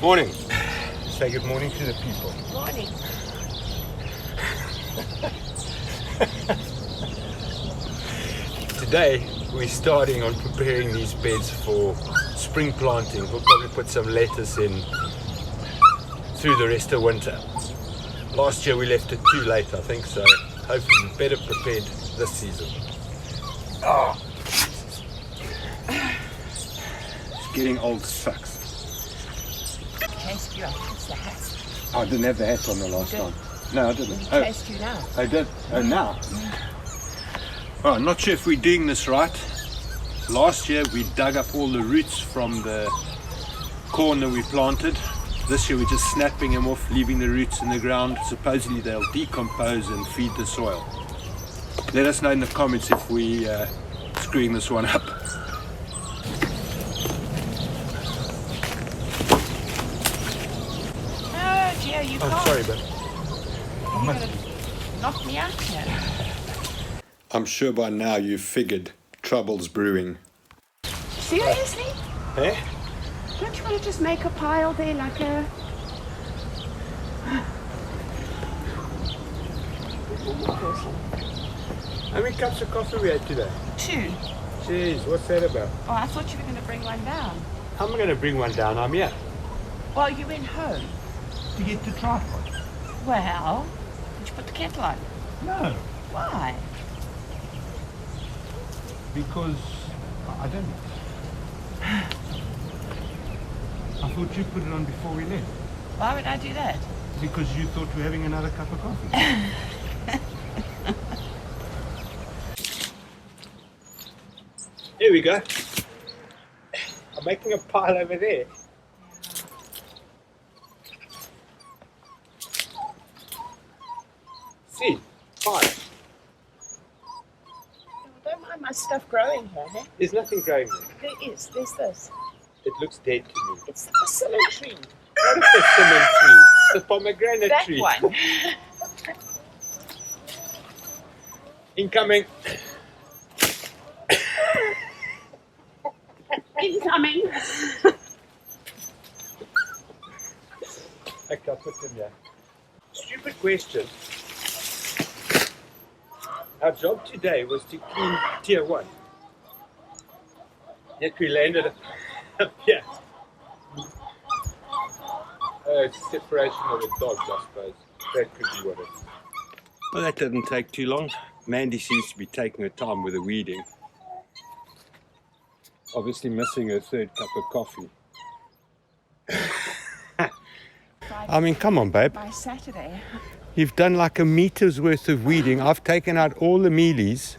Morning. Say good morning to the people. Morning. Today we're starting on preparing these beds for spring planting. We'll probably put some lettuce in through the rest of winter. Last year we left it too late, I think, so hopefully we're better prepared this season. Oh, it's getting old sucks. Chased you up. What's the hat? Oh, I didn't have the hat on the last time. No, I didn't. He chased you now. I did. Oh, now? Oh, I'm not sure if we're doing this right. Last year we dug up all the roots from the corn that we planted. This year we're just snapping them off, leaving the roots in the ground. Supposedly they'll decompose and feed the soil. Let us know in the comments if we screwing this one up. Oh dear, you can't. Sorry, but You're going to knock me out here. I'm sure by now you've figured trouble's brewing. Seriously? Eh? Don't you want to just make a pile there like a... How many cups of coffee we had today? 2. Jeez, what's that about? Oh, I thought you were going to bring one down. I'm going to bring one down, I'm here. Well, you went home. To get the tripod? Well, did you put the kettle on? No, Why? because I don't know. I thought you put it on before we left Why would I do that? because you thought we were having another cup of coffee. Here we go. I'm making a pile over there. See, pile. Don't mind my stuff growing here, eh? There's nothing growing there. There is. There's this. It looks dead to me. It's the persimmon tree. Not a persimmon tree. It's a pomegranate That tree. one. Incoming. Incoming. Okay, I'll put them here. Stupid question. Our job today was to clean tier 1. Yet we landed up here. It's separation of the dogs, I suppose. That could be what it is. Well, that didn't take too long. Mandy seems to be taking her time with the weeding. Obviously missing her third cup of coffee. I mean, come on, babe. By Saturday. You've done like a meter's worth of weeding. I've taken out all the mealies.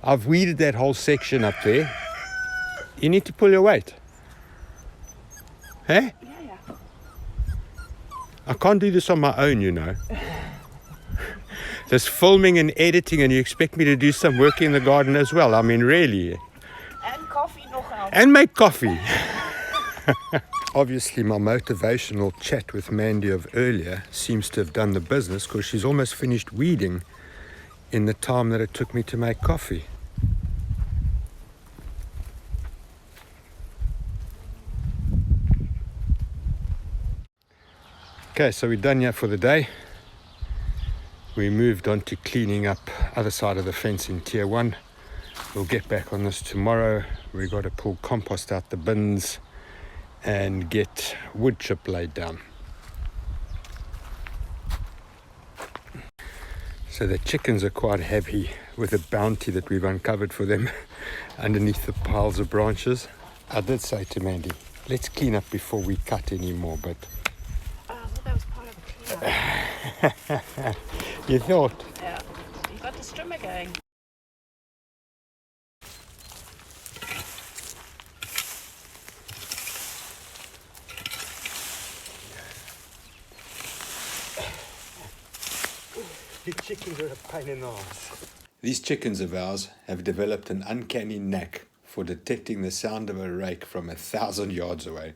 I've weeded that whole section up there. You need to pull your weight. Hey? Yeah. I can't do this on my own, you know. There's filming and editing, and you expect me to do some work in the garden as well. I mean, really. And coffee nogal. And make coffee. Obviously, my motivational chat with Mandy of earlier seems to have done the business, because she's almost finished weeding in the time that it took me to make coffee. Okay, so we're done here for the day. We moved on to cleaning up other side of the fence in tier 1. We'll get back on this tomorrow. We've got to pull compost out the bins and get wood chip laid down. So the chickens are quite happy with the bounty that we've uncovered for them underneath the piles of branches. I did say to Mandy, let's clean up before we cut any more, but Oh, well, that was part of the cleanup. you thought? Yeah. You got the strimmer going. The chickens are a pain in the ass. These chickens of ours have developed an uncanny knack for detecting the sound of a rake from 1,000 yards away.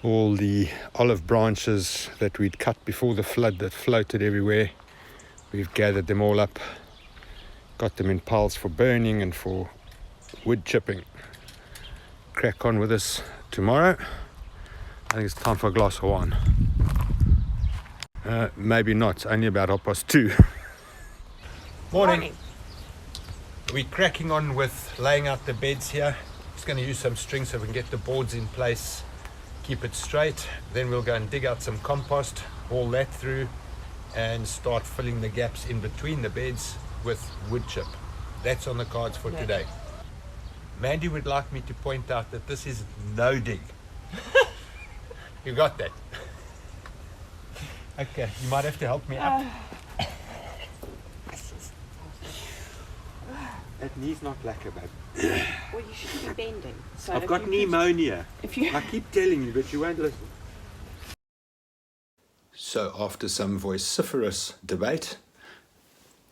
All the olive branches that we'd cut before the flood that floated everywhere, we've gathered them all up, got them in piles for burning and for wood chipping. Crack on with us tomorrow. I think it's time for a glass of wine. Maybe not, it's only about 2:30. Morning. We're cracking on with laying out the beds here. Just going to use some string so we can get the boards in place, keep it straight. Then we'll go and dig out some compost, haul that through, and start filling the gaps in between the beds with wood chip. That's on the cards for today. Mandy would like me to point out that this is no dig. You got that? Okay, you might have to help me up. That knee's not lacquer, babe. Well, you shouldn't be bending. So I've got pneumonia. If you I keep telling you, but you won't listen. So after some vociferous debate,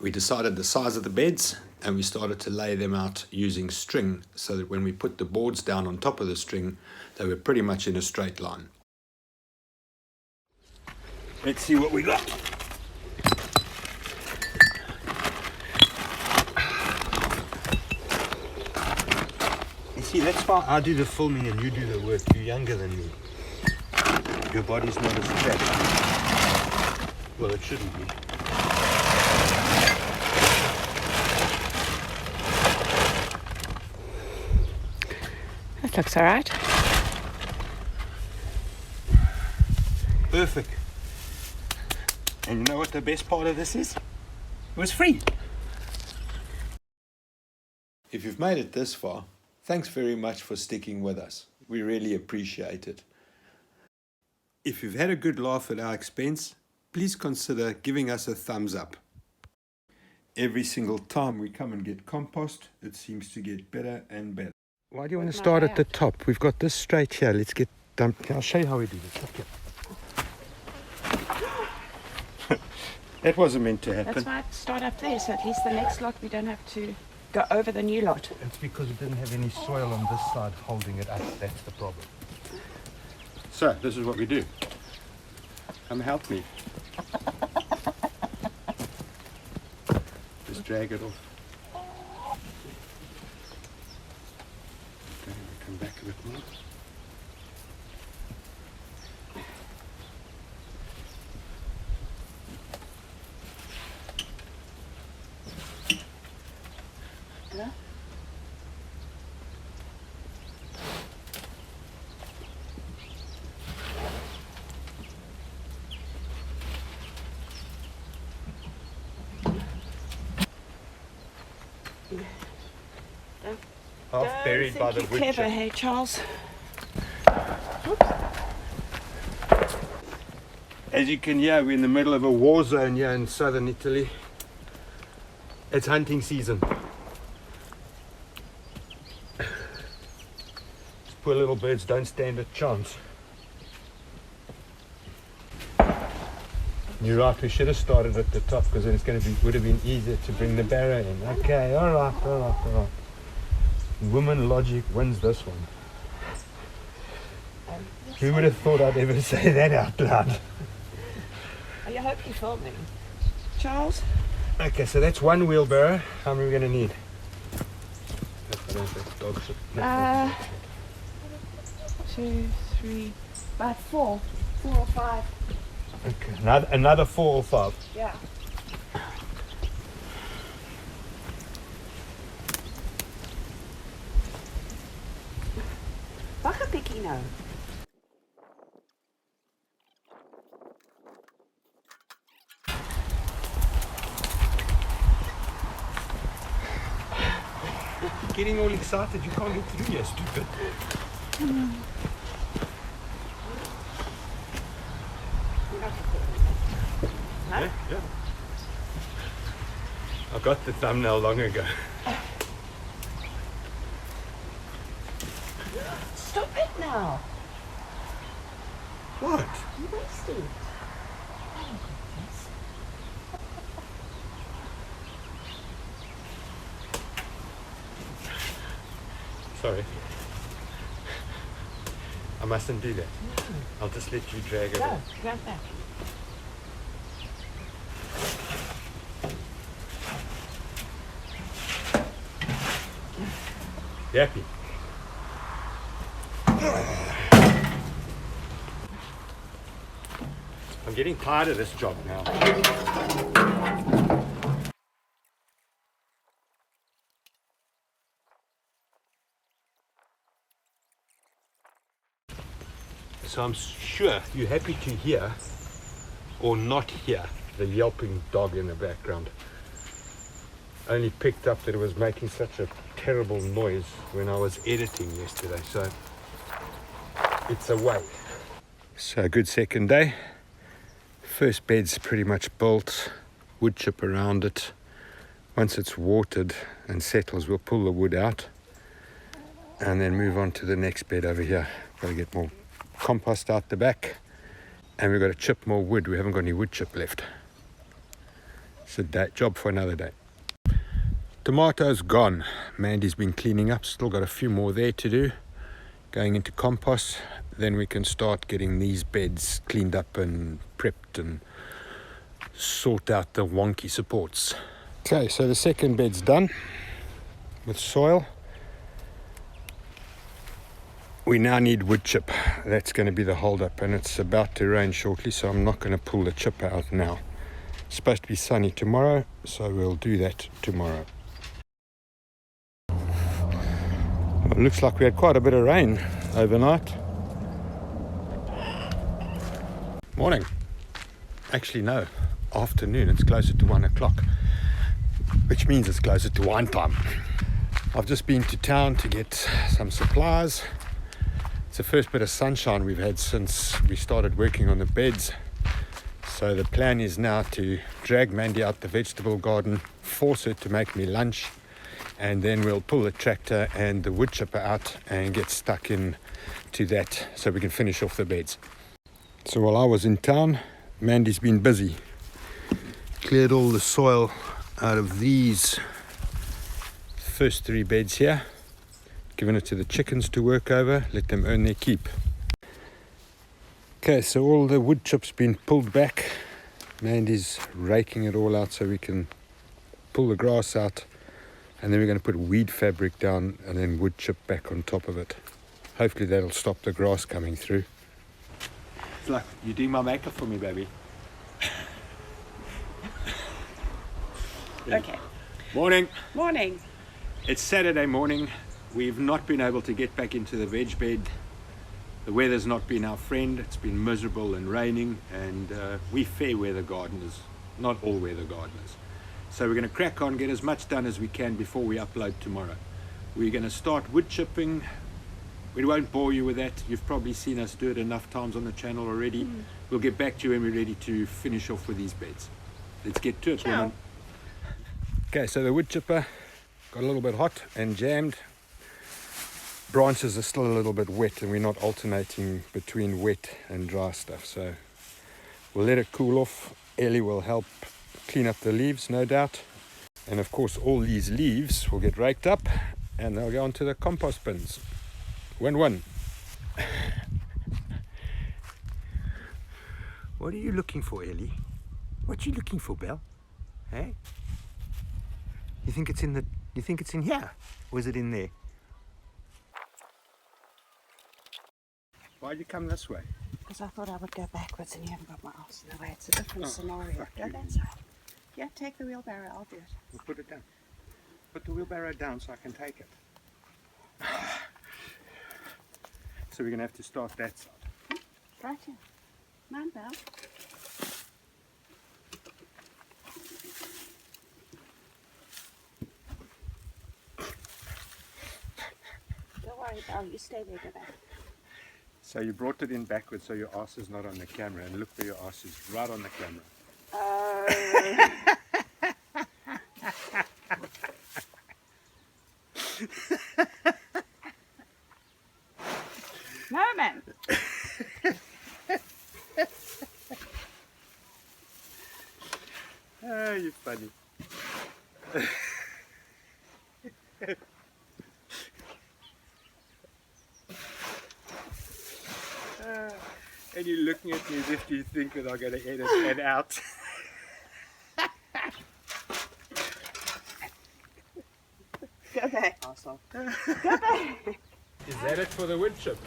we decided the size of the beds and we started to lay them out using string so that when we put the boards down on top of the string, they were pretty much in a straight line. Let's see what we got. You see, that's why I do the filming and you do the work. You're younger than me. Your body's not as fat. Well, it shouldn't be. That looks all right. Perfect. And you know what the best part of this is? It was free. If you've made it this far, thanks very much for sticking with us. We really appreciate it. If you've had a good laugh at our expense, please consider giving us a thumbs up. Every single time we come and get compost, it seems to get better and better. Why do you want to start at the top? We've got this straight here. Let's get dumped. I'll show you how we do this. Okay. That wasn't meant to happen. That's why I start up there, so at least the next lot we don't have to go over the new lot. It's because it didn't have any soil on this side holding it up. That's the problem. So, this is what we do. Come help me. Just drag it off. Okay, come back a bit more. Yeah. Half buried by the wood Clever, chip. hey, Charles? As you can hear, we're in the middle of a war zone here in southern Italy. It's hunting season. These poor little birds don't stand a chance. You're right, we should have started at the top because then would have been easier to bring the barrow in. Okay, all right. Woman logic wins this one. Who would have thought I'd ever say that out loud? I hope you're filming. Charles? Okay, so that's one wheelbarrow. How many are we going to need? I don't think dog shit. 2, 3, about 4 or 5. Okay, another 4 or 5. Yeah. Baka Pekino. Getting all excited, you can't get through here, stupid. Huh? Yeah. I got the thumbnail long ago. Stop it now. What? You're wasting it. Sorry. I mustn't do that. No. I'll just let you drag it off. Grab that. You happy? I'm getting tired of this job now. So I'm sure you're happy to hear or not hear the yelping dog in the background. I only picked up that it was making such a terrible noise when I was editing yesterday, so it's away. So a good second day. First bed's pretty much built, wood chip around it. Once it's watered and settles, we'll pull the wood out and then move on to the next bed over here. Got to get more compost out the back, and we've got to chip more wood. We haven't got any wood chip left. It's a job for another day. Tomatoes gone. Mandy's been cleaning up, still got a few more there to do. Going into compost, then we can start getting these beds cleaned up and prepped and sort out the wonky supports. Okay, so the second bed's done with soil. We now need wood chip. That's going to be the hold up, and it's about to rain shortly, so I'm not going to pull the chip out now. It's supposed to be sunny tomorrow, so we'll do that tomorrow. Well, it looks like we had quite a bit of rain overnight. Morning. Actually no, afternoon. It's closer to 1 o'clock, which means it's closer to wine time. I've just been to town to get some supplies. It's the first bit of sunshine we've had since we started working on the beds. So the plan is now to drag Mandy out the vegetable garden, force her to make me lunch, and then we'll pull the tractor and the wood chipper out and get stuck in to that so we can finish off the beds. So while I was in town, Mandy's been busy. Cleared all the soil out of these first 3 beds here, given it to the chickens to work over, let them earn their keep. Okay, so all the wood chips been pulled back. Mandy's raking it all out so we can pull the grass out, and then we're going to put weed fabric down and then wood chip back on top of it. Hopefully that'll stop the grass coming through. It's like you're doing my makeup for me, baby. Okay. Morning. Morning. It's Saturday morning. We've not been able to get back into the veg bed. The weather's not been our friend. It's been miserable and raining, and we fair weather gardeners, not all weather gardeners. So we're going to crack on, get as much done as we can before we upload tomorrow. We're going to start wood chipping. We won't bore you with that. You've probably seen us do it enough times on the channel already. We'll get back to you when we're ready to finish off with these beds. Let's get to it, woman. Okay, so the wood chipper got a little bit hot and jammed. Branches are still a little bit wet, and we're not alternating between wet and dry stuff. So we'll let it cool off. Ellie will help clean up the leaves, no doubt. And of course, all these leaves will get raked up and they'll go onto the compost bins. Win-win. What are you looking for, Ellie? What are you looking for, Belle? Hey? You think it's in here? Or is it in there? Why'd you come this way? Because I thought I would go backwards and you haven't got my arse in the way. It's a different scenario. Go that side. Yeah, take the wheelbarrow. I'll do it. We'll put it down. Put the wheelbarrow down so I can take it. So we're going to have to start that side. Right here. Come on, Belle. Don't worry, Belle. You stay there, go back. So you brought it in backwards so your ass is not on the camera, and look where your ass is, right on the camera. No, man. Oh, you're funny. And you're looking at me as if you think that I'm going to edit that out. Go back, asshole. Go back. Is that it for the wood chip?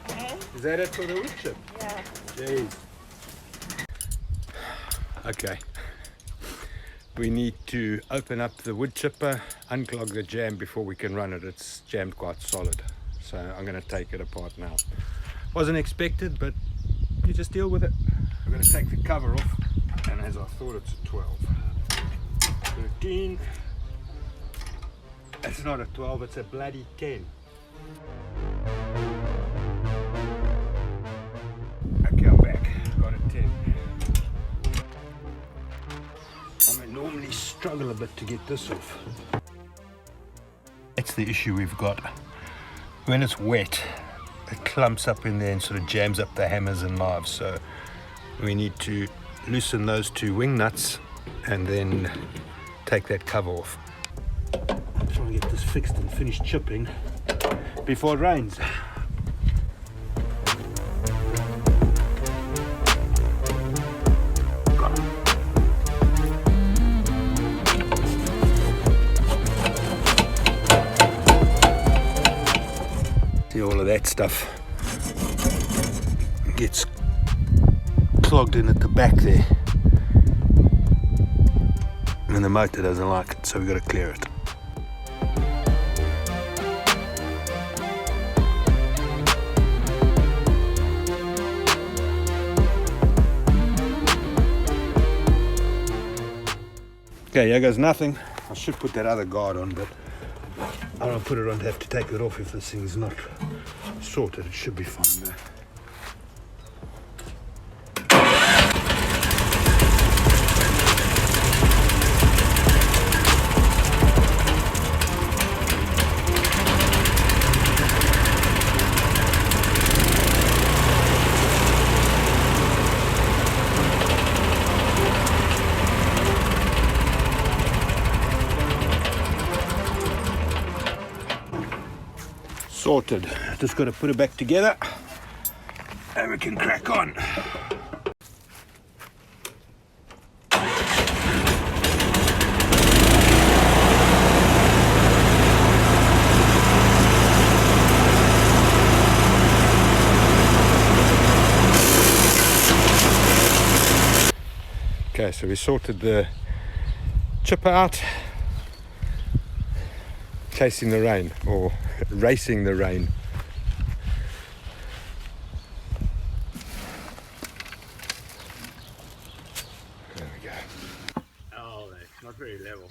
Yeah. Is that it for the wood chip? Yeah. Jeez. Okay. We need to open up the wood chipper, unclog the jam before we can run it. It's jammed quite solid. So I'm going to take it apart now. Wasn't expected, but you just deal with it. I'm going to take the cover off, and as I thought, it's a 12. 13. It's not a 12, it's a bloody 10. Okay, I'm back. Got a 10. I normally struggle a bit to get this off. That's the issue we've got. When it's wet, it clumps up in there and sort of jams up the hammers and knives. So we need to loosen those two wing nuts and then take that cover off. I'm trying to get this fixed and finish chipping before it rains. See, all of that stuff gets clogged in at the back there, and the motor doesn't like it, so we've got to clear it. Okay, here goes nothing. I should put that other guard on, but I don't put it on to have to take it off if this thing's not sorted. It should be fine though. Sorted. Just got to put it back together and we can crack on. Okay, so we sorted the chipper out, chasing the rain, or racing the rain. There we go. Oh, that's not very level.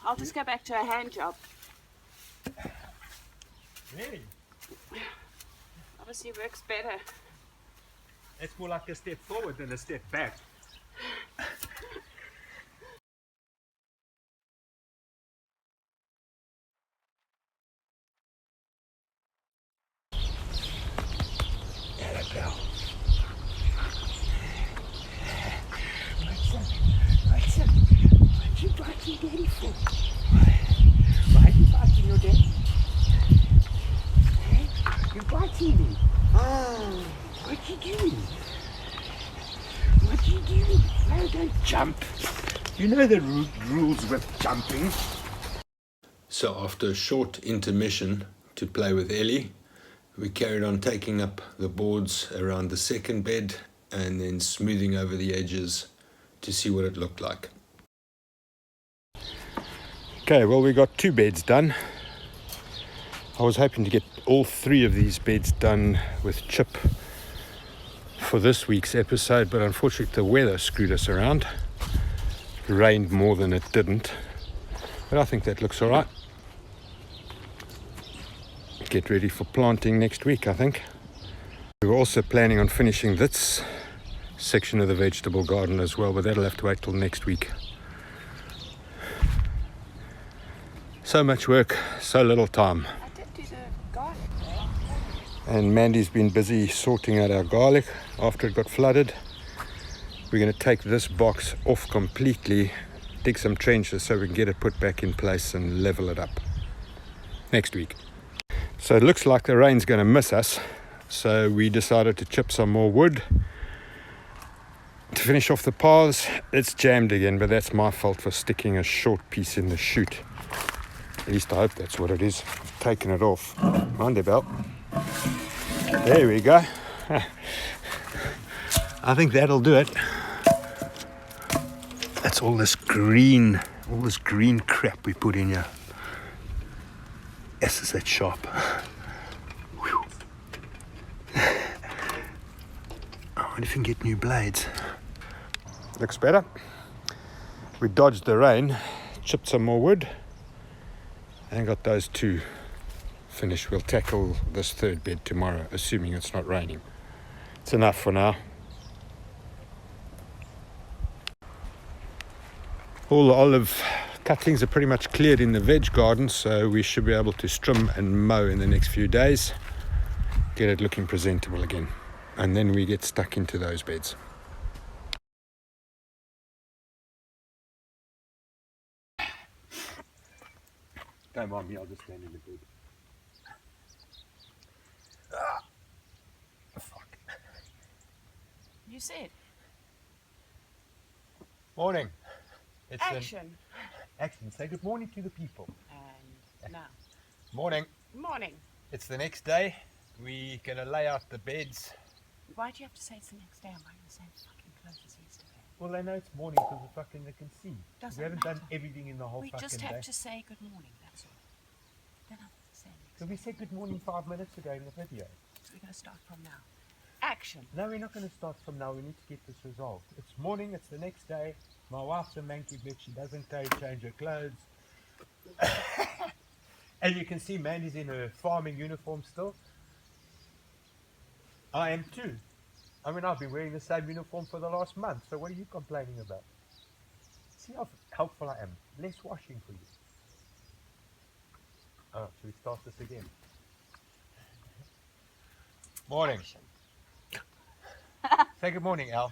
I'll just go back to a hand job. Really? Obviously works better. It's more like a step forward than a step back. Hello, pal. What's up? What you biting daddy for? Why are you biting your daddy? Hey, you're biting me. Oh, what you doing? What you doing? No, don't jump. You know the rules with jumping. So after a short intermission to play with Ellie, we carried on taking up the boards around the second bed and then smoothing over the edges to see what it looked like. Okay, well, we got 2 beds done. I was hoping to get all 3 of these beds done with chip for this week's episode, but unfortunately the weather screwed us around. It rained more than it didn't, but I think that looks all right. Get ready for planting next week, I think. We were also planning on finishing this section of the vegetable garden as well, but that'll have to wait till next week. So much work, so little time. I did do the garlic. And Mandy's been busy sorting out our garlic after it got flooded. We're going to take this box off completely, dig some trenches so we can get it put back in place and level it up next week. So it looks like the rain's going to miss us, so we decided to chip some more wood to finish off the paths. It's jammed again, but that's my fault for sticking a short piece in the chute. At least I hope that's what it is. Taking it off. Mind belt. There we go. I think that'll do it. That's all this green crap we put in here. Yes, is that sharp. Whew. I wonder if we can get new blades. Looks better. We dodged the rain, chipped some more wood, and got those two finished. We'll tackle this third bed tomorrow, assuming it's not raining. It's enough for now. All the olive cuttings are pretty much cleared in the veg garden, so we should be able to trim and mow in the next few days, get it looking presentable again, and then we get stuck into those beds. Don't mind me, I'll just stand in the bed. Fuck. You said. Morning. It's Action. Action. Say good morning to the people. And now. Morning. Morning. It's the next day. We're going to lay out the beds. Why do you have to say it's the next day? I'm wearing the same fucking clothes as yesterday. Well, they know it's morning because they can see. Doesn't we haven't matter. done everything in the whole We fucking just day. have to say good morning, that's all. Then I'm saying next So we said good morning 5 minutes ago in the video. So we're going to start from now. Action. No, we're not going to start from now. We need to get this resolved. It's morning. It's the next day. My wife's a manky bitch. She doesn't change her clothes. And you can see Mandy's in her farming uniform still. I am too. I mean, I've been wearing the same uniform for the last month. So what are you complaining about? See how helpful I am. Less washing for you. Oh, should we start this again? Morning. Action. Say good morning, Al.